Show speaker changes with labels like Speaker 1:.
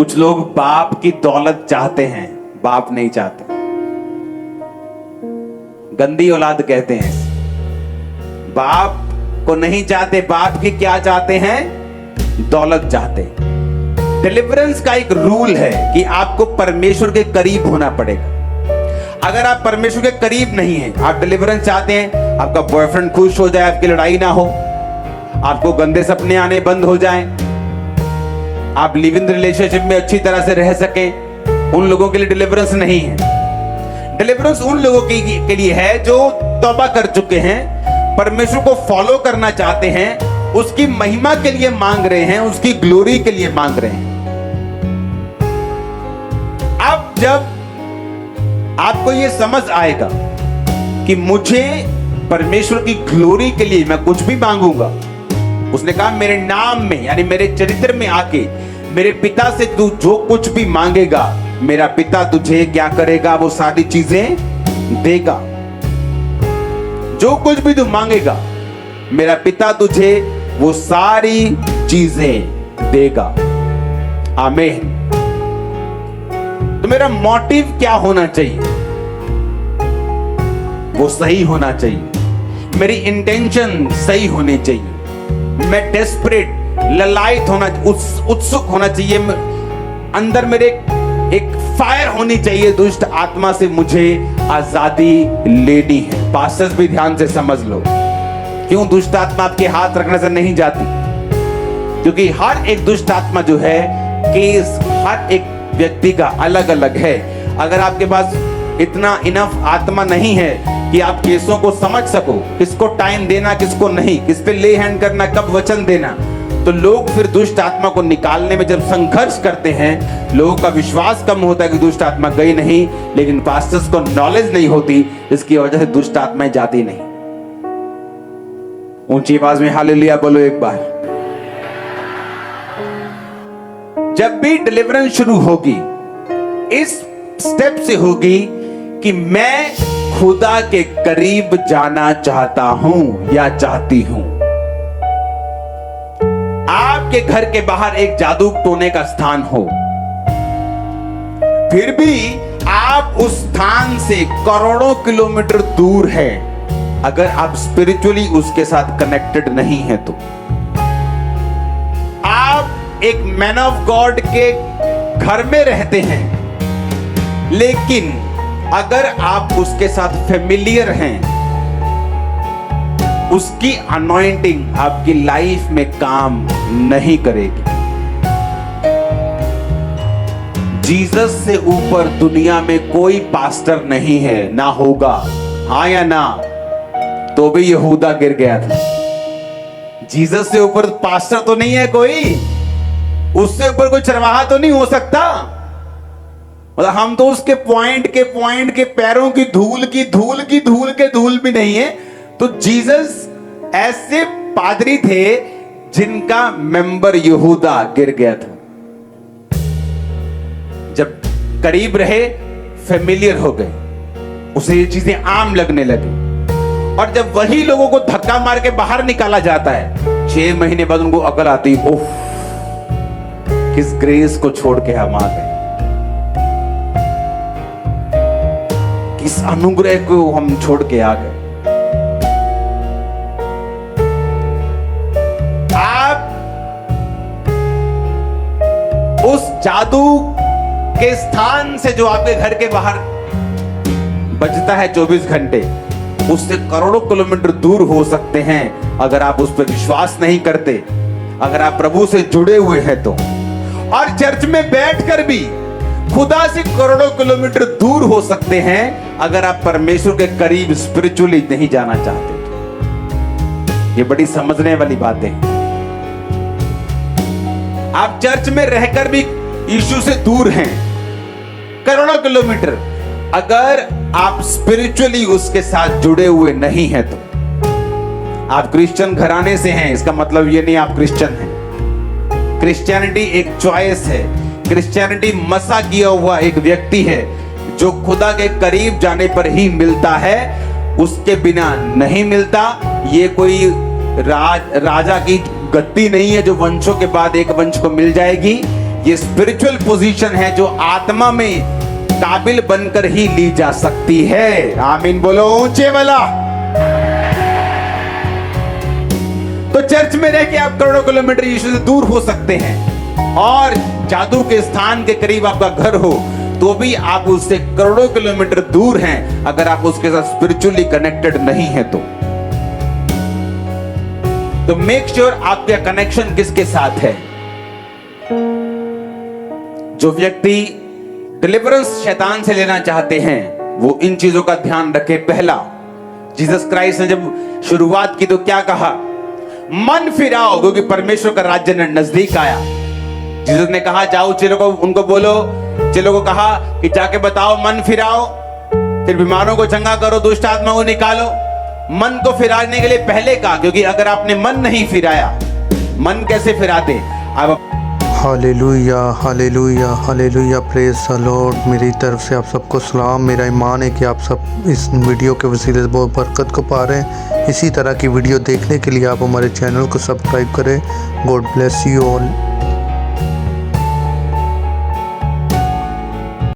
Speaker 1: कुछ लोग बाप की दौलत चाहते हैं, बाप नहीं चाहते। गंदी औलाद कहते हैं, बाप को नहीं चाहते। बाप की क्या चाहते हैं? दौलत चाहते हैं। डिलीवरेंस का एक रूल है कि आपको परमेश्वर के करीब होना पड़ेगा। अगर आप परमेश्वर के करीब नहीं हैं, आप डिलीवरेंस चाहते हैं, आपका बॉयफ्रेंड खुश हो जाए, आपकी लड़ाई ना हो, आपको गंदे सपने आने बंद हो जाएं, आप लिव इन रिलेशनशिप में अच्छी तरह से रह सकें, उन लोगों के लिए डिलीवरेंस नहीं है। डिलीवरेंस उन लोगों के लिए है जो तौबा कर चुके हैं, परमेश्वर को फॉलो करना चाहते हैं, उसकी महिमा के लिए मांग रहे हैं, उसकी ग्लोरी के लिए मांग रहे हैं। अब जब आपको यह समझ आएगा कि मुझे परमेश्वर की ग्लोरी के लिए मैं कुछ भी मांगूंगा, उसने कहा मेरे नाम में यानी मेरे चरित्र में आके मेरे पिता से तू जो कुछ भी मांगेगा, मेरा पिता तुझे क्या करेगा? वो सारी चीजें देगा। जो कुछ भी तू मांगेगा, मेरा पिता तुझे वो सारी चीजें देगा। आमीन। तो मेरा मोटिव क्या होना चाहिए? वो सही होना चाहिए। मेरी इंटेंशन सही होनी चाहिए। मैं डेस्परेट, ललायत होना, उत्सुक होना चाहिए। अंदर मेरे एक फायर होनी चाहिए। दुष्ट आत्मा से मुझे आजादी लेनी है। पास्टर्स भी ध्यान से समझ लो, क्यों दुष्ट आत्मा आपके हाथ रखने से नहीं जाती? क्योंकि हर एक दुष्ट आत्मा जो है, केस हर एक व्यक्ति का अलग अलग है। अगर आपके पास इतना इनफ आत्मा नहीं है कि आप केसों को समझ सको, किसको टाइम देना, किसको नहीं, किस पे ले हैंड करना, कब वचन देना, तो लोग फिर दुष्ट आत्मा को निकालने में जब संघर्ष करते हैं, लोगों का विश्वास कम होता है कि दुष्ट आत्मा गई नहीं, लेकिन पास्टर्स को नॉलेज नहीं होती, इसकी वजह से दुष्ट आत्माएं जाती नहीं। ऊंची आवाज में हालेलुया बोलो एक बार। जब भी डिलीवरेंस शुरू होगी, इस स्टेप से होगी कि मैं खुदा के करीब जाना चाहता हूं या चाहती हूं। आपके घर के बाहर एक जादू टोने का स्थान हो, फिर भी आप उस स्थान से करोड़ों किलोमीटर दूर हैं, अगर आप स्पिरिचुअली उसके साथ कनेक्टेड नहीं है तो। आप एक मैन ऑफ गॉड के घर में रहते हैं, लेकिन अगर आप उसके साथ फेमिलियर हैं, उसकी अनॉइंटिंग आपकी लाइफ में काम नहीं करेगी। जीसस से ऊपर दुनिया में कोई पास्टर नहीं है, ना होगा। हाँ या ना? तो भी यहूदा गिर गया था। जीसस से ऊपर पास्टर तो नहीं है कोई, उससे ऊपर कोई चरवाहा तो नहीं हो सकता। मतलब हम तो उसके पॉइंट के पैरों की धूल भी नहीं है। तो जीसस ऐसे पादरी थे जिनका मेंबर यहूदा गिर गया था। जब करीब रहे, फेमिलियर हो गए, उसे ये चीजें आम लगने लगी। और जब वही लोगों को धक्का मार के बाहर निकाला जाता है, 6 महीने बाद उनको अकल आती, ओह किस ग्रेस को छोड़ के हम आ गए, किस अनुग्रह को हम छोड़ के आ गए। आप उस जादू के स्थान से जो आपके घर के बाहर बजता है 24 घंटे, उससे करोड़ों किलोमीटर दूर हो सकते हैं अगर आप उस पर विश्वास नहीं करते, अगर आप प्रभु से जुड़े हुए हैं तो। और चर्च में बैठकर भी खुदा से करोड़ों किलोमीटर दूर हो सकते हैं अगर आप परमेश्वर के करीब स्पिरिचुअली नहीं जाना चाहते तो। ये बड़ी समझने वाली बात है। आप चर्च में रहकर भी यीशु से दूर हैं करोड़ों किलोमीटर, अगर आप स्पिरिचुअली उसके साथ जुड़े हुए नहीं हैं तो। आप क्रिश्चियन घराने से हैं, इसका मतलब ये नहीं आप क्रिश्चियन हैं। क्रिश्चियनिटी एक चॉइस है। क्रिश्चियनिटी मसा किया हुआ एक व्यक्ति है जो खुदा के करीब जाने पर ही मिलता है, उसके बिना नहीं मिलता। ये कोई राजा की गद्दी नहीं है जो वंशों के बाद एक वंश को मिल जाएगी। ये स्पिरिचुअल पोजीशन है जो आत्मा में काबिल बनकर ही ली जा सकती है। आमीन बोलो ऊंचे वाला। तो चर्च में रह के आप करोड़ों किलोमीटर यीशु से दूर हो सकते हैं, और जादू के स्थान के करीब आपका घर हो तो भी आप उससे करोड़ों किलोमीटर दूर हैं, अगर आप उसके साथ स्पिरिचुअली कनेक्टेड नहीं है तो मेक श्योर आपका कनेक्शन किसके साथ है। जो व्यक्ति डिलीवरेंस शैतान से लेना चाहते हैं वो इन चीजों का ध्यान रखे। पहला, जीसस क्राइस्ट ने जब शुरुआत की तो क्या कहा? मन फिराओ क्योंकि परमेश्वर का राज्य नजदीक आया। जीसस ने कहा जाओ चेलों को, उनको बोलो, चेलों को कहा कि जाके बताओ मन फिराओ, फिर बीमारों को चंगा करो, दुष्ट आत्मा को निकालो। मन को फिराने के लिए पहले कहा, क्योंकि अगर आपने मन नहीं फिराया, मन कैसे फिराते? अब
Speaker 2: hallelujah hallelujah hallelujah, praise the Lord. मेरी तरफ से आप सबको सलाम। मेरा ईमान है कि आप सब इस वीडियो के वसीले से बहुत बरकत को पा रहे हैं। इसी तरह की वीडियो देखने के लिए आप हमारे चैनल को सब्सक्राइब करें। God bless you all.